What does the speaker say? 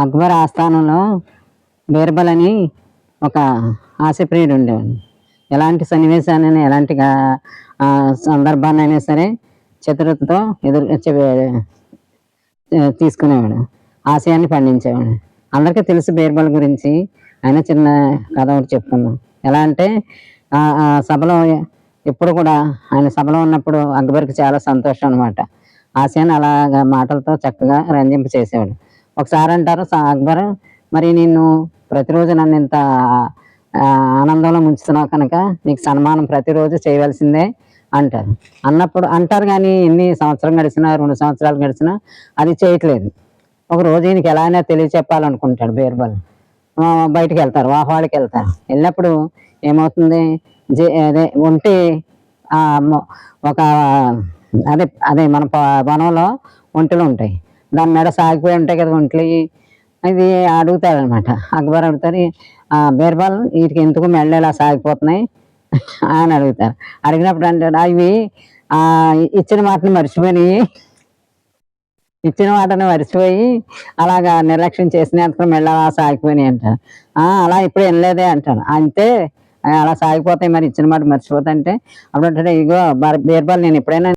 అక్బర్ ఆస్థానంలో బీర్బల్ అని ఒక హాస్యప్రియుడు ఉండేవాడు. ఎలాంటి సన్నివేశాన్ని ఎలాంటి సందర్భాన్ని అయినా సరే చతురతతో తీసుకునేవాడు. ఆశయాన్ని పండించేవాడు. అందరికీ తెలుసు బీర్బల్ గురించి. అయినా చిన్న కథ ఒకటి చెప్పుకుందాం. ఎలా అంటే సభలో ఎప్పుడు కూడా ఆయన సభలో ఉన్నప్పుడు అక్బర్కి చాలా సంతోషం అనమాట. ఆశయాన్ని అలాగా మాటలతో చక్కగా రంజింప చేసేవాడు. ఒకసారి అంటారు అక్బర్, మరి నిన్ను ప్రతిరోజు నన్ను ఇంత ఆనందంలో ముంచుతున్నావు కనుక నీకు సన్మానం ప్రతిరోజు చేయవలసిందే అంటారు. అంటారు కానీ ఎన్ని సంవత్సరం గడిచినా 2 సంవత్సరాలు గడిచినా అది చేయట్లేదు. ఒక రోజు ఈయనకి ఎలా అయినా తెలియచెప్పాలనుకుంటాడు బీర్బల్. బయటికి వెళ్తారు, వాహవాళ్ళకి వెళ్తారు. వెళ్ళినప్పుడు ఏమవుతుంది, అదే ఒంటి ఒక అదే అదే మన వనంలో ఒంటెలు ఉంటాయి. దాని మీద సాగిపోయి ఉంటాయి కదా ఒంట్లు. అది అడుగుతాడనమాట. అక్బర్ అడుగుతారు, బీర్బల్ వీటికి ఎందుకు మెడలు ఇలా సాగిపోతున్నాయి అని అడుగుతారు. అడిగినప్పుడు అంటాడు, అవి ఇచ్చిన మాటను మర్చిపోయి అలాగా నిర్లక్ష్యం చేసినందుకు మెళ్ళ సాగిపోయినాయి అంటారు. అలా ఇప్పుడు వినలేదే అంటాడు. అంతే అలా సాగిపోతాయి, మరి ఇచ్చిన మాట మర్చిపోతా అంటే అప్పుడు అంటాడు, ఇగో బీర్బల్ నేను ఎప్పుడైనా